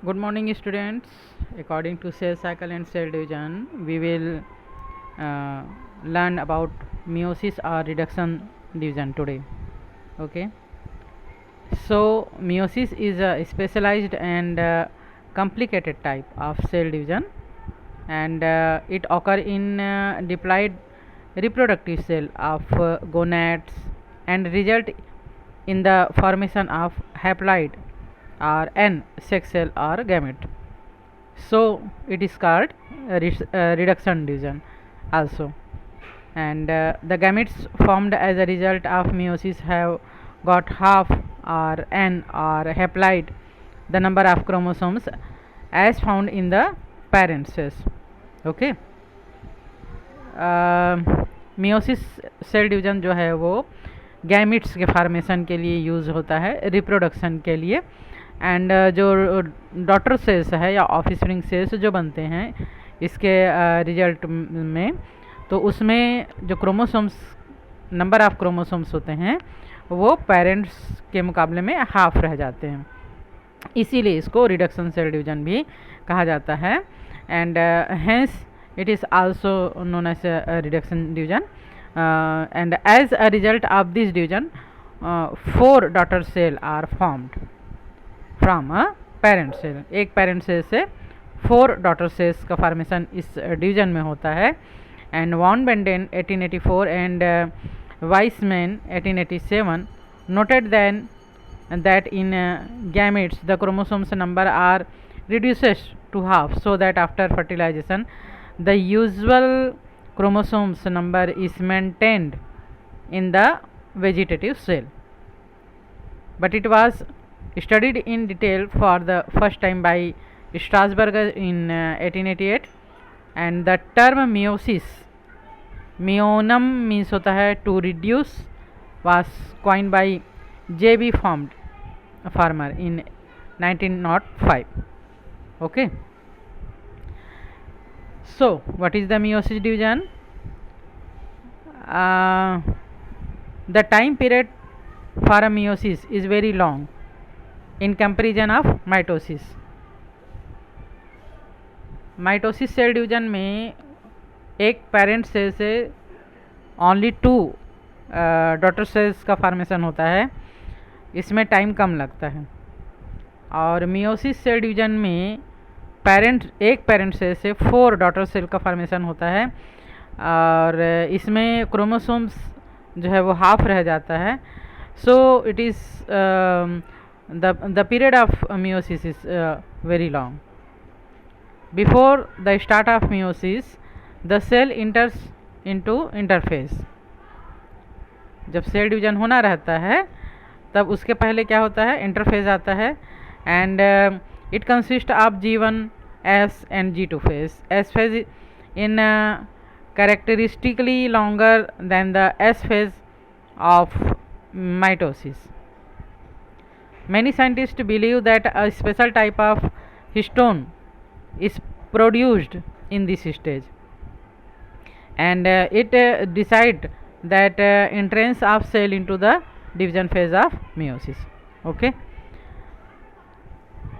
Good morning, students. According to cell cycle and cell division, we will uh, learn about meiosis or reduction division today. Okay. So, meiosis is a specialized and complicated type of cell division, and it occur in diploid reproductive cell of gonads and result in the formation of haploid or n sex cell or gamete. So it is called reduction division also, and the gametes formed as a result of meiosis have got half or n or haploid the number of chromosomes as found in the parent cells. Okay. Meiosis cell division जो है वो gametes के formation के लिए use होता है, reproduction के लिए, एंड जो डॉटर सेल्स है या ऑफस्प्रिंग सेल्स जो बनते हैं इसके रिजल्ट में, तो उसमें जो क्रोमोसोम्स नंबर ऑफ क्रोमोसोम्स होते हैं वो पेरेंट्स के मुकाबले में हाफ रह जाते हैं, इसीलिए इसको रिडक्शन सेल डिवीजन भी कहा जाता है. And hence it is also known as a reduction division, and as a result of this division 4 daughter cell are formed from a parent cell. एक parent cell से 4 daughter cells का formation इस division में होता है. and von Benden 1884 and Weissman 1887 noted then that in gametes the chromosomes number are reduced to half, so that after fertilization the usual chromosomes number is maintained in the vegetative cell. But it was studied in detail for the first time by Strasburger in 1888, and the term meiosis, meionum means होता है to reduce, was coined by J.B. Farmer in 1905. Okay. So, what is the meiosis division? The time period for a meiosis is very long in comparison of mitosis. Mitosis cell division में एक parent cell से only 2 daughter cells का formation होता है, इसमें time कम लगता है. और मियोसिस सेल डिवीजन में एक पेरेंट सेल से 4 डॉटर सेल का फॉर्मेशन होता है, और इसमें क्रोमोसोम्स जो है वो हाफ रह जाता है. So it is the period of meiosis is very long. Before the start of meiosis the cell enters into interphase. जब सेल डिवीजन होना रहता है तब उसके पहले क्या होता है, इंटरफेज आता है. And it consists of G1, S and G2 phase. S phase in characteristically longer than the S phase of mitosis. Many scientists believe that a special type of histone is produced in this stage, and it decide that entrance of cell into the division phase of meiosis. Okay.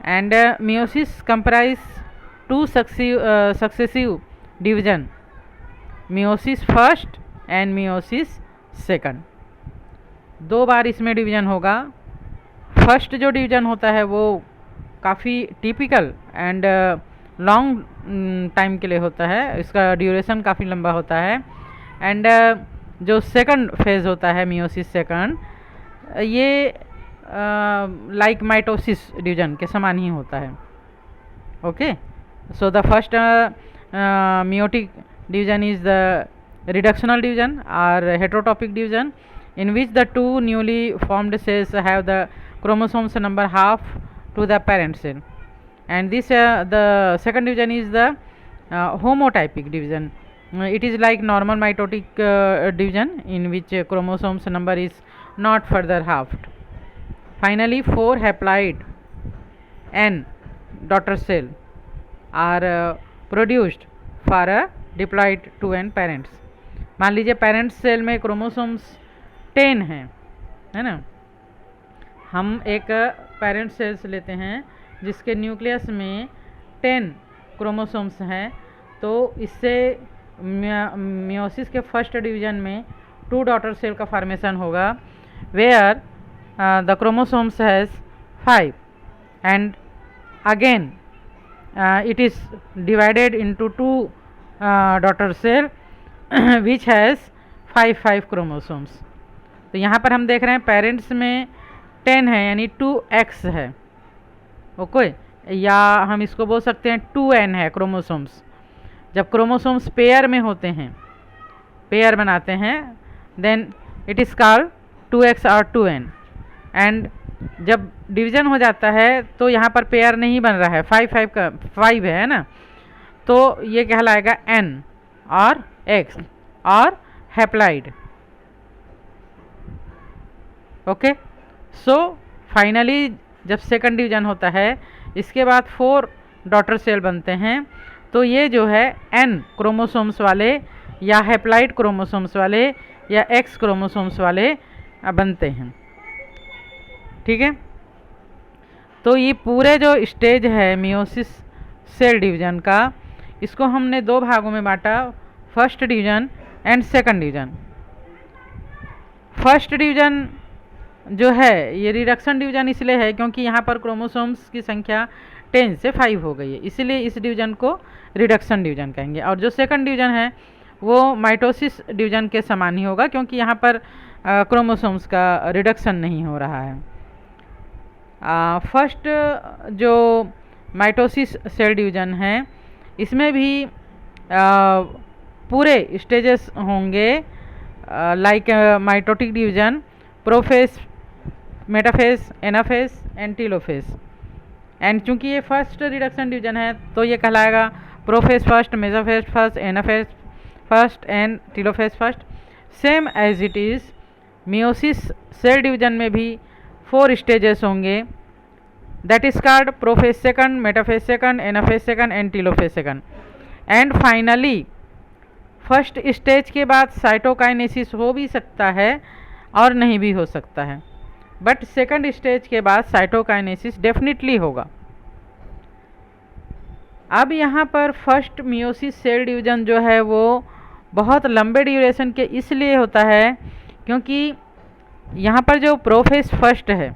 And meiosis comprise 2 successive division, meiosis first and meiosis second. 2 बार इसमें division होगा. First जो division होता है वो काफ़ी typical and long time के लिए होता है, इसका ड्यूरेशन काफ़ी लंबा होता है. एंड जो सेकंड फेज होता है मियोसिस सेकंड, ये लाइक माइटोसिस डिवीजन के समान ही होता है. Okay. So the first meiotic division is the reductional division और हेटेरोटॉपिक division, in which the 2 newly formed cells have the chromosomes number half to the parent cell. And this the second division is the homotypic division. It is like normal mitotic division in which chromosomes number is not further halved. Finally 4 haploid n daughter cell are produced for a diploid 2n parents. मान लीजिए parent cell में chromosomes 10 हैं, है ना. हम एक parent sales लेते हैं जिसके न्यूक्लियस में 10 क्रोमोसोम्स हैं, तो इससे मियोसिस के फर्स्ट डिवीजन में 2 डॉटर सेल का फॉर्मेशन होगा, where the chromosomes has 5 and again it is divided into 2 daughter cell which has 5 chromosomes. तो यहाँ पर हम देख रहे हैं पेरेंट्स में 10 है यानी 2x है, ओके, या हम इसको बोल सकते हैं 2n है क्रोमोसोम्स। जब क्रोमोसोम्स पेयर में होते हैं, पेयर बनाते हैं, then it is called 2x और 2n। एंड जब डिवीज़न हो जाता है तो यहाँ पर पेयर नहीं बन रहा है, 5 है ना, तो ये कहलाएगा n और x और हैप्लाइड। ओके, सो फाइनली जब सेकंड डिवीज़न होता है, इसके बाद 4 डॉटर सेल बनते हैं, तो ये जो है n क्रोमोसोम्स वाले या हैप्लाइड क्रोमोसोम्स वाले या x क्रोमोसोम्स वाले बनते हैं। ठीक है, तो ये पूरे जो स्टेज है मियोसिस सेल डिवीज़न का, इसको हमने 2 भागों में बांटा, first division and second division. First division जो है ये रिडक्शन डिवीज़न इसलिए है क्योंकि यहाँ पर क्रोमोसोम्स की संख्या 10 से 5 हो गई है, इसलिए इस डिवीज़न को रिडक्शन डिवीज़न कहेंगे। और जो सेकंड डिवीज़न है वो माइटोसिस डिवीज़न के समान ही होगा क्योंकि यहाँ पर क्रोमोसोम्स का रिडक्शन नहीं हो रहा है। फर्स्ट जो माइटोसिस सेल डिवीज़न है, इसमें भी पूरे स्टेजेस होंगे like mitotic division, prophase, metaphase, anaphase and telophase. And चूंकि ये फर्स्ट रिडक्शन डिवीज़न है तो ये कहलाएगा prophase first, mesophase first, anaphase first and telophase first. Same as it is meiosis cell division में भी 4 स्टेजेस होंगे, that is called prophase second, metaphase second, anaphase second and telophase second. And finally first stage के बाद cytokinesis हो भी सकता है और नहीं भी हो सकता है, बट सेकंड स्टेज के बाद साइटोकाइनेसिस डेफिनेटली होगा। अब यहाँ पर फर्स्ट मियोसिस सेल डिवीज़न जो है वो बहुत लंबे ड्यूरेशन के इसलिए होता है क्योंकि यहाँ पर जो प्रोफेज फर्स्ट है,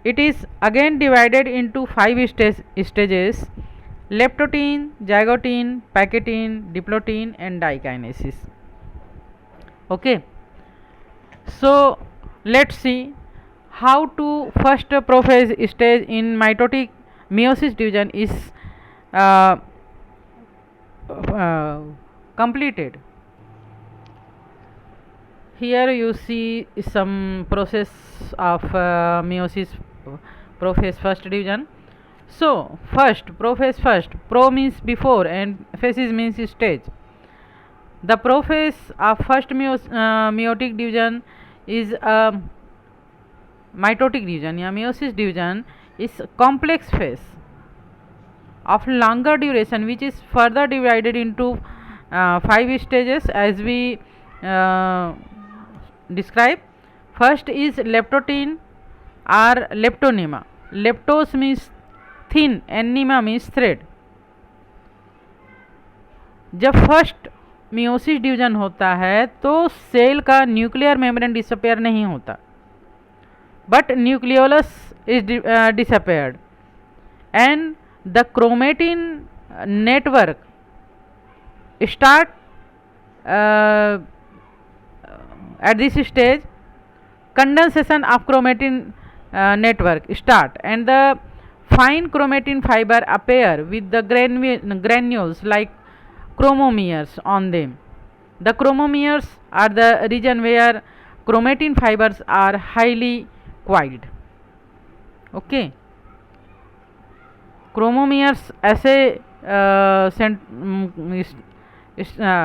it is again divided into 5 stages, leptotene, zygotene, pachytene, diplotene and diakinesis. Okay, so let's see how to first prophase stage in mitotic meiosis division is completed. Here you see some process of meiosis prophase first division. So first, prophase first, pro means before and phases means stage. The prophase of first meiotic division is a mitotic division या meiosis division is complex phase of longer duration which is further divided into 5 stages as we describe. First is leptotin or leptonema. Leptos means thin, enema means thread. जब first meiosis division होता है तो cell का nuclear membrane disappear नहीं होता, but nucleolus is disappeared and the chromatin network start at this stage. Condensation of chromatin network start and the fine chromatin fiber appear with the granules like chromomeres on them. The chromomeres are the region where chromatin fibers are highly coiled. Okay, chromomeres ऐसे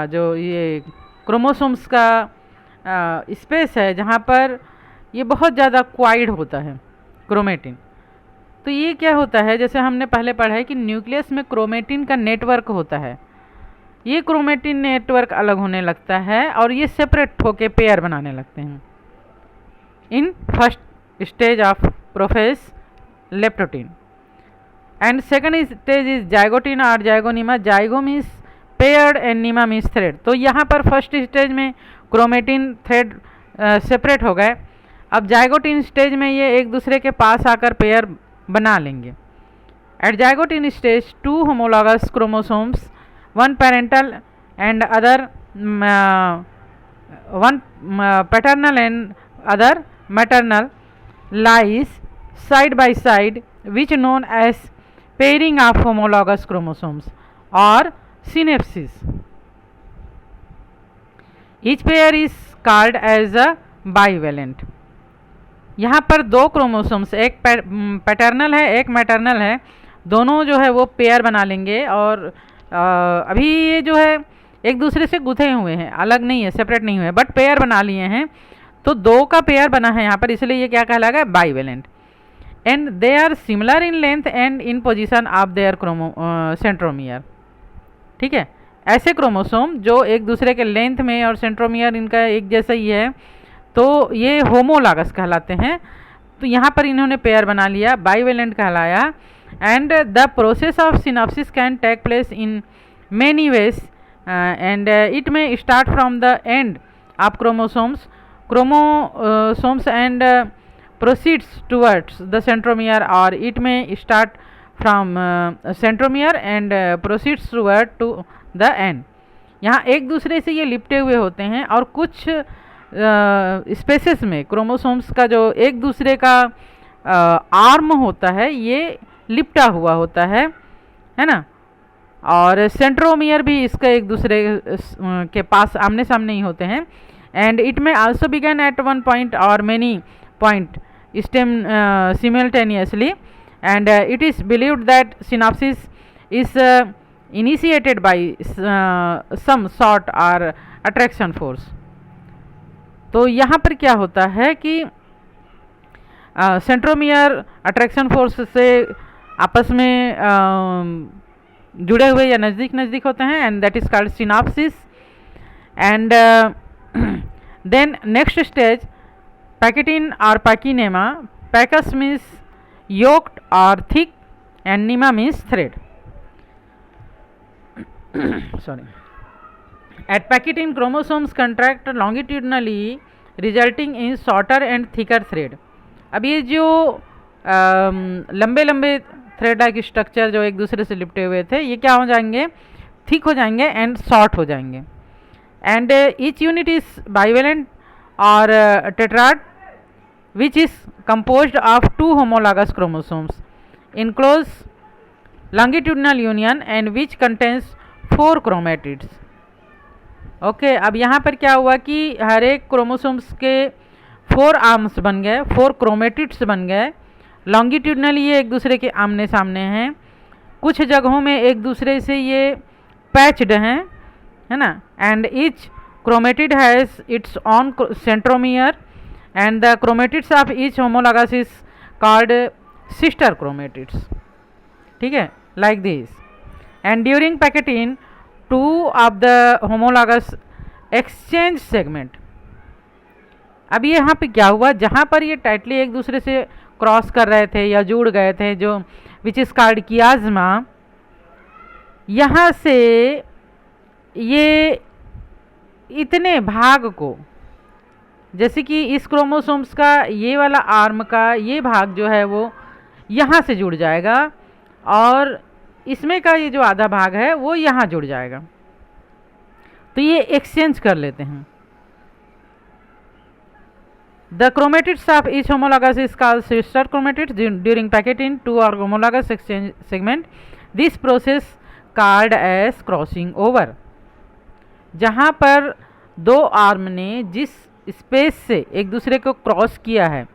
जो ये chromosomes का space है जहाँ पर ये बहुत ज़्यादा क्वाइड होता है क्रोमेटिन। तो ये क्या होता है, जैसे हमने पहले पढ़ा है कि न्यूक्लियस में क्रोमेटिन का नेटवर्क होता है, ये क्रोमेटिन नेटवर्क अलग होने लगता है और ये सेपरेट होके पेयर बनाने लगते हैं in first stage of prophase leptotene. and second stage is zygote or zygonema. zygo means paired and nema means thread. तो यहाँ पर फर्स्ट स्टेज में क्रोमेटिन थ्रेड सेपरेट हो गए. अब जाइगोटिन स्टेज में ये एक दूसरे के पास आकर पेयर बना लेंगे. At zygotene stage two homologous chromosomes, one parental and other one paternal and other maternal, lies side by side, which known as pairing of homologous chromosomes or synapses. Each pair is called as a bivalent. यहाँ पर दो chromosomes, एक paternal है एक maternal है, दोनों जो है वो पेयर बना लेंगे. और अभी ये जो है एक दूसरे से गुथे हुए हैं, अलग नहीं है, सेपरेट नहीं हुए, बट पेयर बना लिए हैं. तो दो का पेयर बना है यहाँ पर, इसलिए ये क्या कहलाएगा, bivalent. And they are similar in length and in position of their centromere. ठीक है, ऐसे क्रोमोसोम जो एक दूसरे के लेंथ में और सेंट्रोमियर इनका एक जैसा ही है, तो ये होमोलॉगस कहलाते हैं. तो यहाँ पर इन्होंने पेयर बना लिया, बाइवेलेंट कहलाया. And the process of synapsis can take place in many ways and it may start from the end of chromosomes and proceeds towards the centromere, or it may start from centromere and proceeds toward to the end. यहाँ एक दूसरे से ये लिपटे हुए होते हैं और कुछ स्पेसेस में क्रोमोसोम्स का जो एक दूसरे का आर्म होता है ये लिपटा हुआ होता है ना. और सेंट्रोमियर भी इसका एक दूसरे के पास आमने सामने ही होते हैं. And it may also begin at one point or many point stem simultaneously, and it is believed that synapsis is initiated by some sort or attraction force. तो यहाँ पर क्या होता है कि सेंट्रोमियर अट्रैक्शन फोर्स से आपस में जुड़े हुए या नज़दीक नज़दीक होते हैं, and that is called synapsis. And then next stage pachytene और पैकिनेमा. पैकस मीन्स योक्ड और thick and nema means thread. Sorry. At pachytene chromosomes contract longitudinally resulting in shorter and thicker thread. अब ये जो लंबे लंबे thread like structure जो एक दूसरे से लिपटे हुए थे, ये क्या हो जाएंगे, थिक हो जाएंगे एंड शॉर्ट हो जाएंगे. And each unit is bivalent और tetrad, which is composed of two homologous chromosomes in close longitudinal union and which contains 4 chromatids. Okay, अब यहाँ पर क्या हुआ कि हर एक क्रोमोसोम्स के 4 आर्म्स बन गए, 4 क्रोमेटिड्स बन गए. लॉन्गिट्यूडनली ये एक दूसरे के आमने सामने हैं, कुछ जगहों में एक दूसरे से ये पैच्ड हैं, है ना. And each chromatid has its on centromere and the chromatids of each homologous is called sister chromatids. ठीक है, like this. And during packeting, two of the homologous exchange segment. अब ये यहाँ पे क्या हुआ, जहाँ पर ये टाइटली एक दूसरे से क्रॉस कर रहे थे या जुड़ गए थे, जो विच इज कॉल्ड कियाज्मा, यहाँ से ये इतने भाग को, जैसे कि इस क्रोमोसोम्स का ये वाला आर्म का ये भाग जो है वो यहाँ से जुड़ जाएगा और इसमें का ये जो आधा भाग है वो यहाँ जुड़ जाएगा. तो ये एक्सचेंज कर लेते हैं. The chromatids of each homologous is called sister chromatids. During pachytene two or homologous exchange segment, this process called as crossing over. जहाँ पर दो आर्म ने जिस स्पेस से एक दूसरे को क्रॉस किया है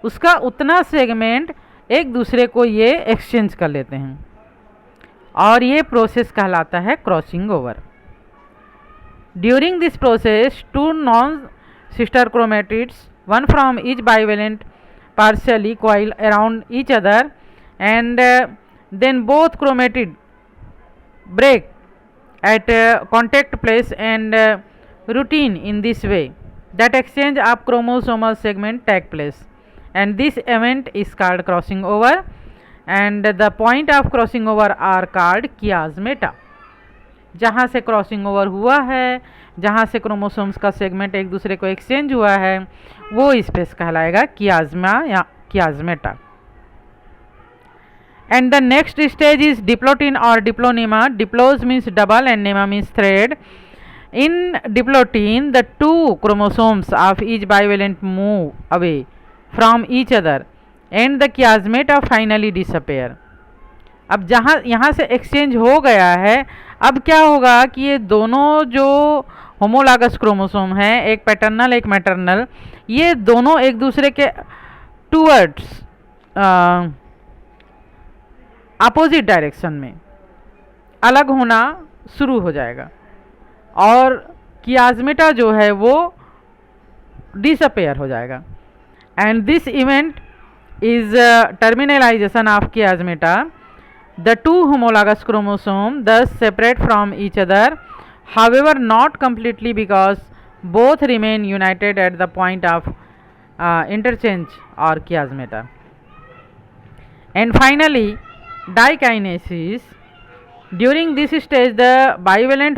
उसका उतना सेगमेंट एक दूसरे को ये एक्सचेंज कर लेते हैं और ये प्रोसेस कहलाता है crossing over. During this process two non sister chromatids, one from each bivalent partially coil around each other and then both chromatid break at contact place and routine in this way that exchange of chromosomal segment take place and this event is called crossing over. And the point of crossing over are called chiasmata. जहाँ से crossing over हुआ है, जहाँ से chromosomes का segment एक दूसरे को एक्सचेंज हुआ है, वो स्पेस कहलाएगा कियाज्मा या कियाज्मेटा। And the next stage is diplotin or diplonema. Diplos means double and nema means thread. In diplotin, the two chromosomes of each bivalent move away from each other and the chiasmata finally disappear. अब जहाँ यहाँ से exchange हो गया है, अब क्या होगा कि ये दोनों जो होमोलागस क्रोमोसोम हैं, एक पैटर्नल एक मैटरनल, ये दोनों एक दूसरे के टूवर्ड्स अपोजिट डायरेक्शन में अलग होना शुरू हो जाएगा और कियाज्मेटा जो है वो डिसअपेयर हो जाएगा। And this event is terminalisation of chiasmata. The two homologous chromosome thus separate from each other, however not completely because both remain united at the point of interchange or chiasmata. And finally, dikinesis. During this stage the bivalent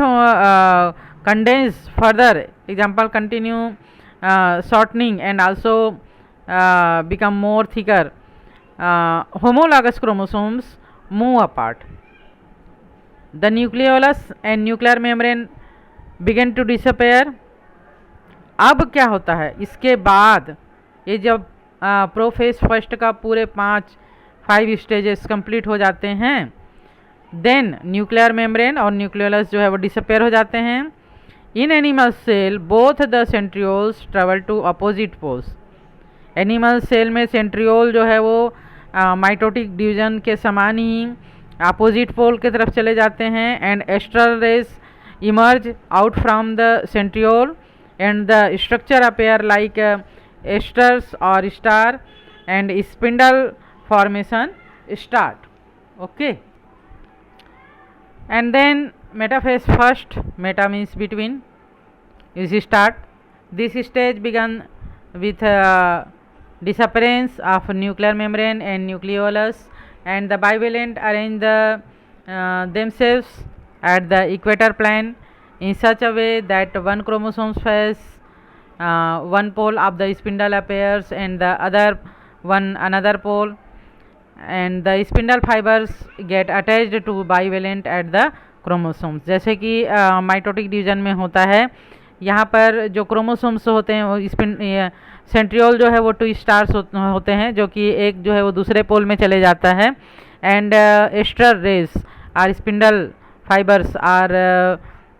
condense further, example continue shortening and also become more thicker. Homologous chromosomes move apart. The nucleolus and nuclear membrane begin to disappear. अब क्या होता है, इसके बाद ये जब prophase first का पूरे 5 स्टेजेस कंप्लीट हो जाते हैं, देन न्यूक्लियर मेम्ब्रेन और न्यूक्लियोलस जो है वो डिसअपेयर हो जाते हैं। In animal cell both the centrioles travel to opposite poles. Animal cell में सेंट्रियोल जो है वो माइटोटिक डिवीजन के समान ही अपोजिट पोल की तरफ चले जाते हैं। And astral rays emerge out from the centriole and the structure appear like asters or star and spindle formation start. Okay, and then metaphase first, meta means between, is start. This stage began with disappearance of nuclear membrane and nucleolus, and the bivalent arrange themselves at the equator plane in such a way that one chromosome face one pole of the spindle appears and the other one another pole, and the spindle fibers get attached to bivalent at the chromosomes. जैसे कि mitotic division में होता है, यहाँ पर जो chromosomes होते हैं वो सेंट्रियोल जो है वो 2 स्टार्स होते हैं जो कि एक जो है वो दूसरे पोल में चले जाता है। And aster rays are spindle fibres are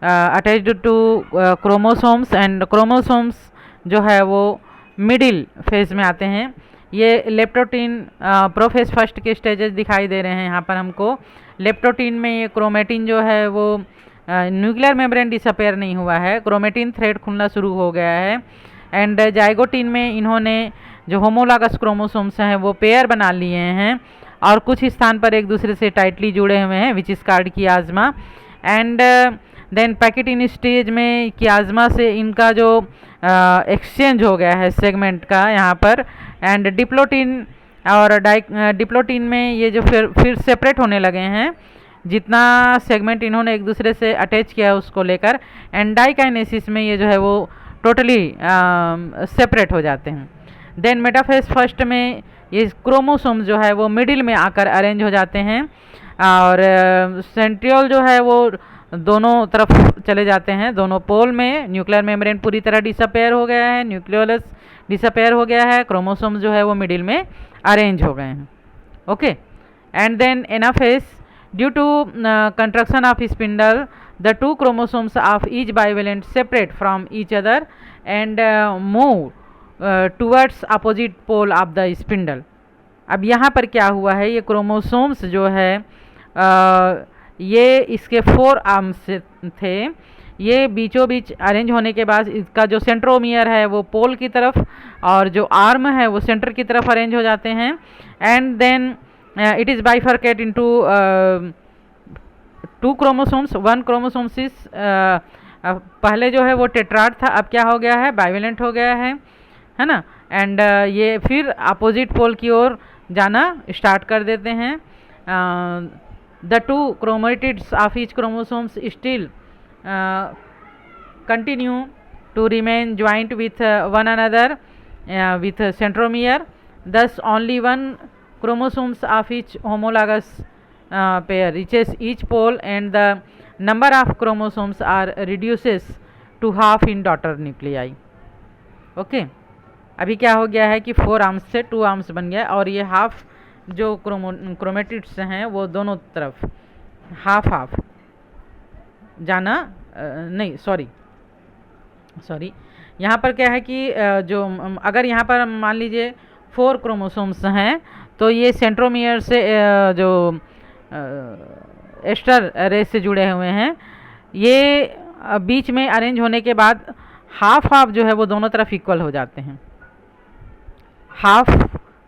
attached to chromosomes, and chromosomes जो है वो मिडिल फेज में आते हैं। ये लेप्टोटीन प्रोफेज फर्स्ट के स्टेजेस दिखाई दे रहे हैं यहाँ पर हमको। लेप्टोटीन में ये क्रोमेटिन जो है वो न्यूक्लियर मेम्ब्रेन डिसअपेयर नहीं हुआ है, क्रोमेटिन थ्रेड खुलना शुरू हो गया है। एंड जाइगोटीन में इन्होंने जो होमोलागस क्रोमोसोम्स हैं वो पेयर बना लिए हैं और कुछ स्थान पर एक दूसरे से टाइटली जुड़े हुए हैं, which is called chiasma. And then pachytene stage में कियाज्मा से इनका जो एक्सचेंज हो गया है सेगमेंट का यहाँ पर। एंड डिप्लोटीन और डिप्लोटीन में ये जो फिर सेपरेट होने लगे हैं, जितना सेगमेंट इन्होंने एक दूसरे से अटैच किया है उसको लेकर। एंड डाइकाइनेसिस में ये जो है वो टोटली सेपरेट हो जाते हैं। देन मेटाफेज फर्स्ट में ये क्रोमोसोम जो है वो मिडिल में आकर अरेंज हो जाते हैं और सेंट्रियोल जो है वो दोनों तरफ चले जाते हैं, दोनों पोल में। न्यूक्लियर मेम्ब्रेन पूरी तरह डिसअपेयर हो गया है, न्यूक्लियोलस डिसअपेयर हो गया है, क्रोमोसोम जो है वो मिडिल में अरेंज हो गए हैं। Okay, and then anaphase due to contraction of spindle the 2 chromosomes of each bivalent separate from each other and move towards opposite pole of the spindle. अब यहाँ पर क्या हुआ है, ये क्रोमोसोम्स जो है ये इसके 4 आर्म्स थे, ये बीचों बीच अरेंज होने के बाद इसका जो सेंट्रोमियर है वो पोल की तरफ और जो आर्म है वो सेंटर की तरफ अरेंज हो जाते हैं। And then it is bifurcate into 2 chromosomes, 1 chromosomes is पहले जो है वो टेट्राड था, अब क्या हो गया है, बाइवेलेंट हो गया है ना। एंड ये फिर अपोजिट पोल की ओर जाना स्टार्ट कर देते हैं। The two chromatids of each chromosomes still continue to remain joined with one another with centromere. Thus only one chromosomes of each homologous pair reaches each pole and the number of chromosomes are reduces to half in daughter nuclei. Okay अभी क्या हो गया है कि 4 arms से 2 arms बन गया और ये हाफ जो क्रोमेटिड्स हैं वो दोनों तरफ हाफ हाफ जाना नहीं सॉरी यहाँ पर क्या है कि जो अगर यहाँ पर मान लीजिए 4 क्रोमोसोम्स हैं तो ये सेंट्रोमियर से जो एस्टर रेस से जुड़े हुए हैं, ये बीच में अरेंज होने के बाद हाफ हाफ जो है वो दोनों तरफ इक्वल हो जाते हैं। हाफ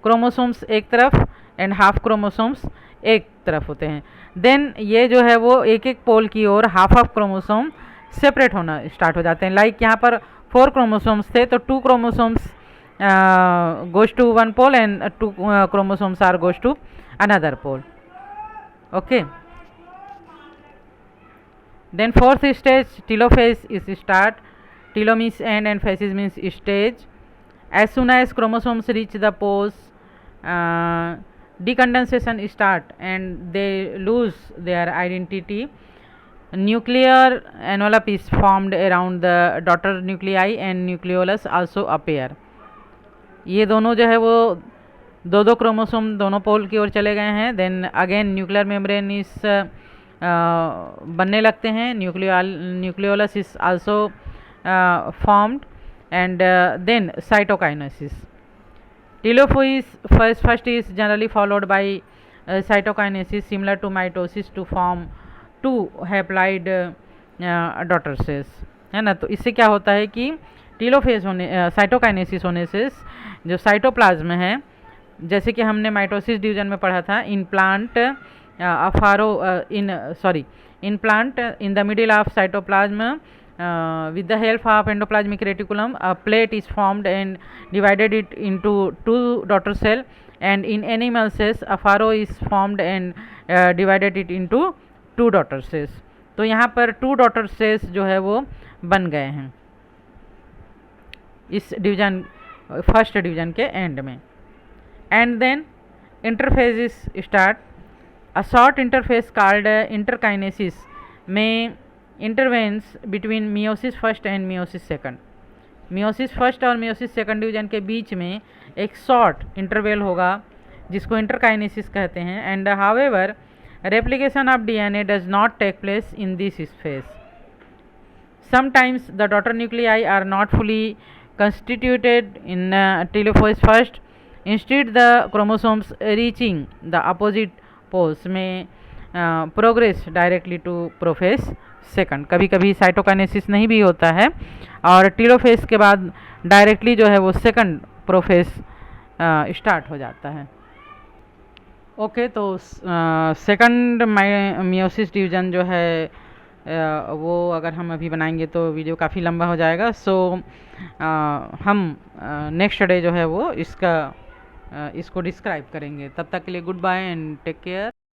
क्रोमोसोम्स एक तरफ एंड हाफ क्रोमोसोम्स एक तरफ होते हैं। देन ये जो है वो एक एक पोल की ओर हाफ हाफ क्रोमोसोम सेपरेट होना स्टार्ट हो जाते हैं। लाइक यहाँ पर 4 क्रोमोसोम्स थे तो 2 chromosomes goes to one pole and 2 chromosomes are goes to another pole. Okay then fourth stage telophase is start. Telo means end and phasis means stage. As soon as chromosomes reach the poles, decondensation start and they lose their identity. Nuclear envelope is formed around the daughter nuclei and nucleolus also appear. ये दोनों जो है वो दो दो chromosome दोनों पोल की ओर चले गए हैं। देन अगेन न्यूक्लियर मेम्ब्रेन इस बनने लगते हैं। Nucleolus is also formed and then cytokinesis. Telophase first is generally followed by cytokinesis similar to mitosis to form 2 haploid daughter cells, है ना। तो इससे क्या होता है कि टेलोफेज होने साइटोकाइनेसिस होने से जो साइटोप्लाज्म है, जैसे कि हमने माइटोसिस डिवीजन में पढ़ा था, in plant in plant in the middle of cytoplasm with the help of endoplasmic reticulum a plate is formed and divided it into 2 daughter cell, and in animal cells a furrow is formed and divided it into 2 daughter cells. तो यहाँ पर 2 daughter cells जो है वो बन गए हैं इस डिवीजन फर्स्ट डिवीजन के एंड में। And then interphases start. A short interface called interkinesis में intervenes between meiosis first and meiosis second. meiosis first और meiosis second डिवीजन के बीच में एक शॉर्ट इंटरवेल होगा जिसको interkinesis कहते हैं। And however replication of DNA does not take place in this phase. Sometimes the daughter nuclei are not fully constituted in telophase first. Instead the chromosomes reaching the opposite poles में progress directly to prophase second. कभी कभी cytokinesis नहीं भी होता है और telophase के बाद डायरेक्टली जो है वो सेकंड प्रोफेज स्टार्ट हो जाता है। ओके तो सेकंड मियोसिस डिवीजन जो है वो अगर हम अभी बनाएंगे तो वीडियो काफ़ी लंबा हो जाएगा। सो हम नेक्स्ट डे जो है वो इसको डिस्क्राइब करेंगे। तब तक के लिए good bye and take care.